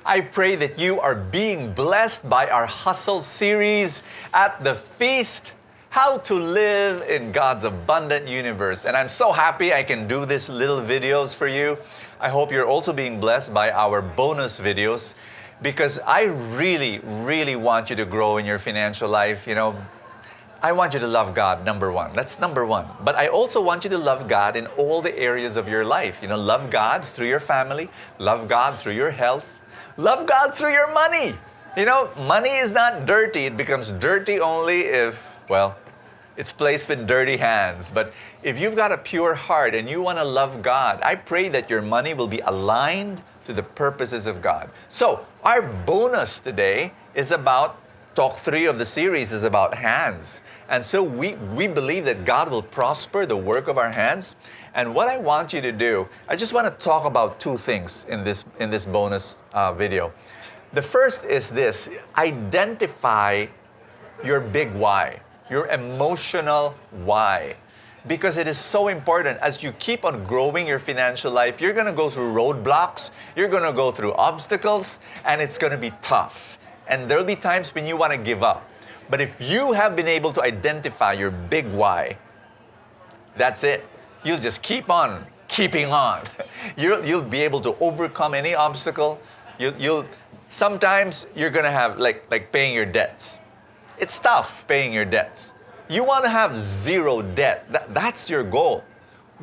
I pray that you are being blessed by our Hustle series at the Feast, How to Live in God's Abundant Universe. And I'm so happy I can do these little videos for you. I hope you're also being blessed by our bonus videos because I really, really want you to grow in your financial life. I want you to love God, number one. That's number one. But I also want you to love God in all the areas of your life. Love God through your family, love God through your health, love God through your money. Money is not dirty. It becomes dirty only if, it's placed in dirty hands. But if you've got a pure heart and you want to love God, I pray that your money will be aligned to the purposes of God. So our bonus today is about Talk 3 of the series is about hands. And so we believe that God will prosper the work of our hands. And what I want you to do, I just want to talk about two things in this bonus video. The first is this: identify your big why, your emotional why. Because it is so important as you keep on growing your financial life, you're going to go through roadblocks, you're going to go through obstacles, and it's going to be tough. And there will be times when you want to give up. But if you have been able to identify your big why, that's it. You'll just keep on keeping on. You'll be able to overcome any obstacle. Sometimes you're going to have like paying your debts. It's tough paying your debts. You want to have zero debt. That's your goal.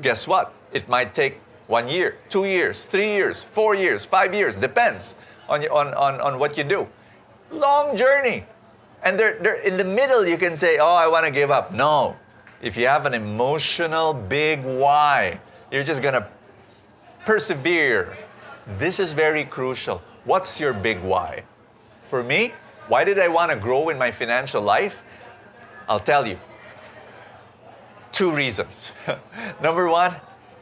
Guess what? It might take 1 year, 2 years, 3 years, 4 years, 5 years. Depends on what you do. Long journey. And they're in the middle, you can say, I want to give up. No. If you have an emotional big why, you're just going to persevere. This is very crucial. What's your big why? For me, why did I want to grow in my financial life? I'll tell you. 2 reasons. Number 1,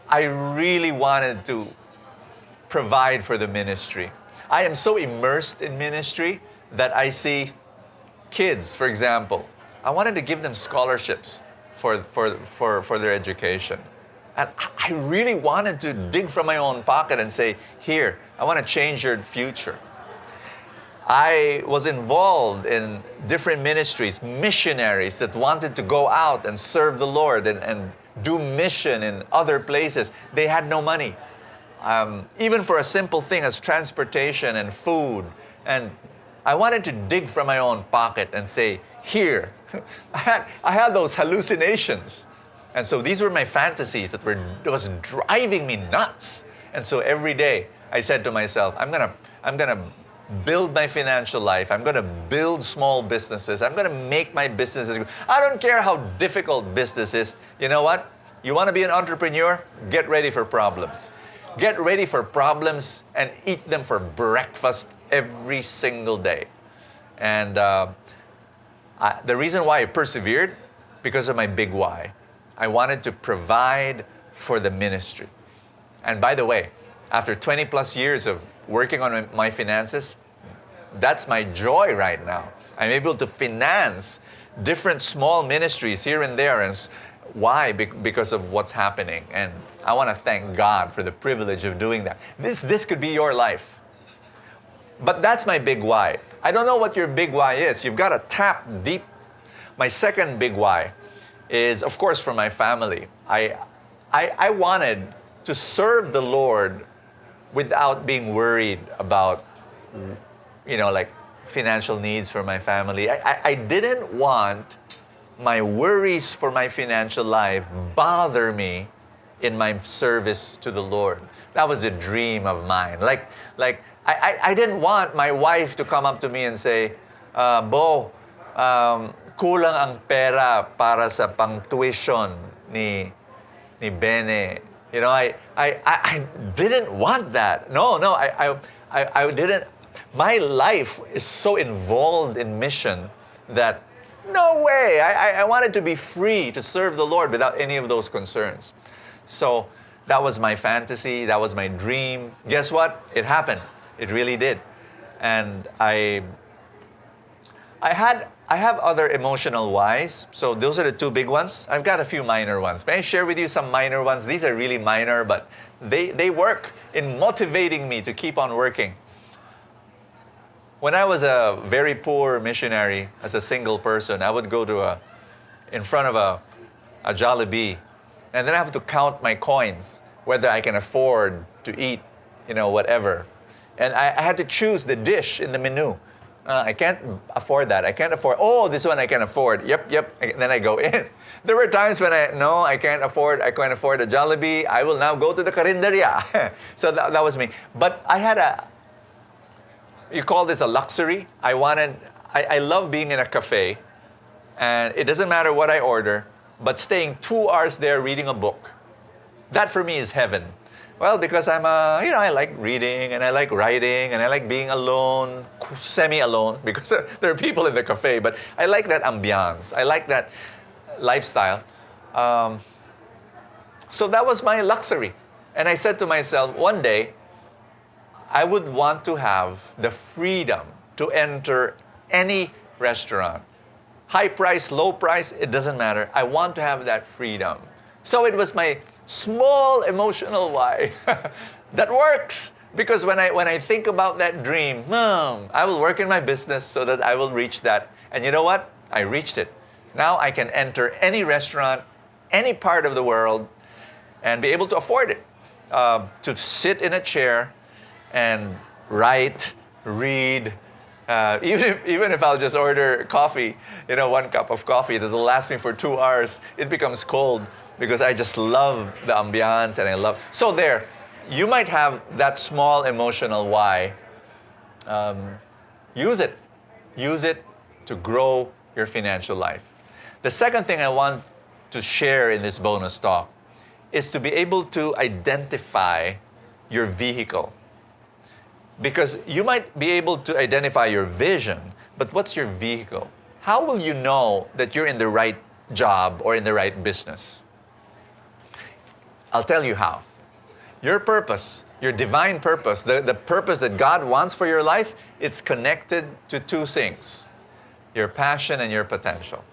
I really wanted to provide for the ministry. I am so immersed in ministry that I see kids, for example. I wanted to give them scholarships for their education. And I really wanted to dig from my own pocket and say, here, I want to change your future. I was involved in different ministries, missionaries that wanted to go out and serve the Lord and do mission in other places. They had no money. Even for a simple thing as transportation and food. And I wanted to dig from my own pocket and say, here. I had those hallucinations. And so these were my fantasies that was driving me nuts. And so every day I said to myself, I'm gonna build my financial life. I'm gonna build small businesses. I'm gonna make my businesses. I don't care how difficult business is. You know what? You want to be an entrepreneur? Get ready for problems. Get ready for problems and eat them for breakfast every single day. And the reason why I persevered, because of my big why. I wanted to provide for the ministry. And by the way, after 20 plus years of working on my finances, that's my joy right now. I'm able to finance different small ministries here and there. And why? Because of what's happening. And I want to thank God for the privilege of doing that. This could be your life. But that's my big why. I don't know what your big why is. You've got to tap deep. My second big why is, of course, for my family. I wanted to serve the Lord without being worried about, financial needs for my family. I didn't want my worries for my financial life bother me in my service to the Lord. That was a dream of mine. I didn't want my wife to come up to me and say, Bo, kulang ang pera para sa pang-tuition ni Bene. I didn't want that. No, I didn't. My life is so involved in mission that no way. I wanted to be free to serve the Lord without any of those concerns. So that was my fantasy. That was my dream. Guess what? It happened. It really did. And I have other emotional whys. So those are the 2 big ones. I've got a few minor ones. May I share with you some minor ones? These are really minor, but they work in motivating me to keep on working. When I was a very poor missionary, as a single person, I would go to in front of a Jollibee, and then I have to count my coins, whether I can afford to eat, whatever. And I had to choose the dish in the menu. I can't afford that. I can't afford, this one I can afford. Yep. And then I go in. There were times when I can't afford a Jollibee. I will now go to the Carinderia. So that was me. But I had you call this a luxury? I love being in a cafe, and it doesn't matter what I order, but staying 2 hours there reading a book. That for me is heaven. Well, because I like reading, and I like writing, and I like being alone, semi-alone, because there are people in the cafe, but I like that ambiance. I like that lifestyle. So that was my luxury. And I said to myself, one day, I would want to have the freedom to enter any restaurant. High price, low price, it doesn't matter. I want to have that freedom. So it was my small emotional why. That works. Because when I think about that dream, I will work in my business so that I will reach that. And you know what? I reached it. Now I can enter any restaurant, any part of the world, and be able to afford it. To sit in a chair and write, read, even if I'll just order coffee, 1 cup of coffee that will last me for 2 hours, it becomes cold because I just love the ambiance and I love. So there, you might have that small emotional why. Use it. Use it to grow your financial life. The second thing I want to share in this bonus talk is to be able to identify your vehicle. Because you might be able to identify your vision, but what's your vehicle? How will you know that you're in the right job or in the right business? I'll tell you how. Your purpose, your divine purpose, the purpose that God wants for your life, it's connected to 2 things: your passion and your potential.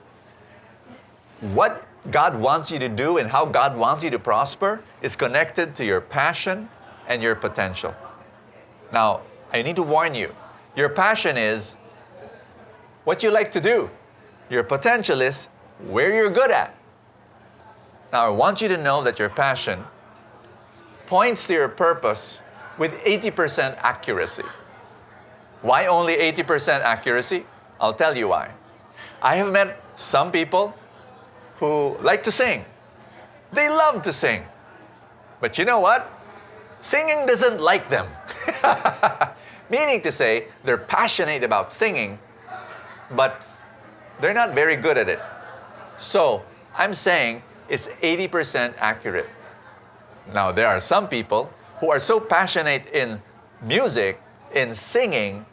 What God wants you to do and how God wants you to prosper is connected to your passion and your potential. Now, I need to warn you, your passion is what you like to do. Your potential is where you're good at. Now, I want you to know that your passion points to your purpose with 80% accuracy. Why only 80% accuracy? I'll tell you why. I have met some people who like to sing. They love to sing. But you know what? Singing doesn't like them. Meaning to say, they're passionate about singing, but they're not very good at it. So, I'm saying it's 80% accurate. Now, there are some people who are so passionate in music, in singing,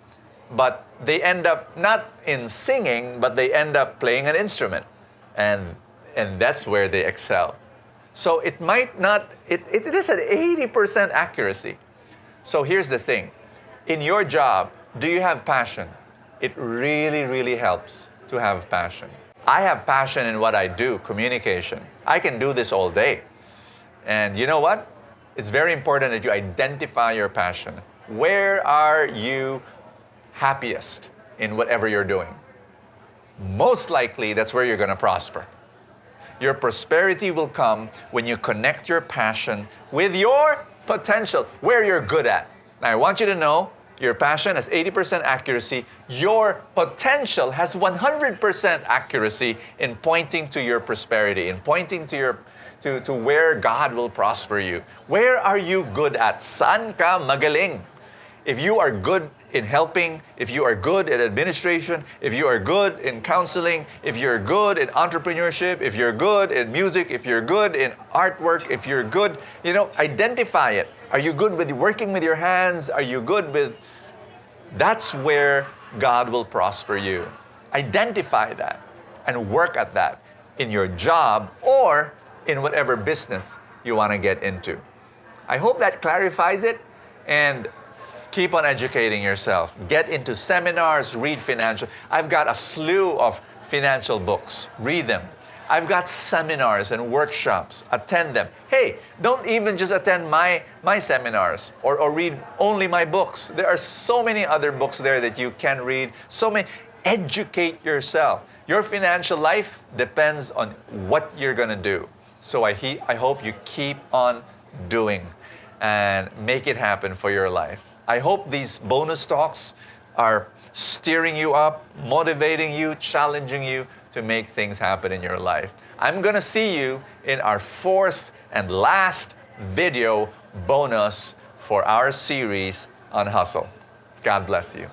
but they end up not in singing, but they end up playing an instrument. And that's where they excel. So it might not, it is at 80% accuracy. So here's the thing. In your job, do you have passion? It really, really helps to have passion. I have passion in what I do, communication. I can do this all day. And you know what? It's very important that you identify your passion. Where are you happiest in whatever you're doing? Most likely, that's where you're going to prosper. Your prosperity will come when you connect your passion with your potential, where you're good at. Now, I want you to know your passion has 80% accuracy. Your potential has 100% accuracy in pointing to your prosperity, in pointing to where God will prosper you. Where are you good at? Saan ka magaling? If you are good in helping, if you are good at administration, if you are good in counseling, if you're good in entrepreneurship, if you're good in music, if you're good in artwork, if you're good, identify it. Are you good with working with your hands? Are you good with... That's where God will prosper you. Identify that and work at that in your job or in whatever business you want to get into. I hope that clarifies it, and keep on educating yourself. Get into seminars, read financial. I've got a slew of financial books. Read them. I've got seminars and workshops. Attend them. Hey, don't even just attend my seminars or read only my books. There are so many other books there that you can read. So many. Educate yourself. Your financial life depends on what you're going to do. So I hope you keep on doing and make it happen for your life. I hope these bonus talks are steering you up, motivating you, challenging you to make things happen in your life. I'm going to see you in our fourth and last video bonus for our series on hustle. God bless you.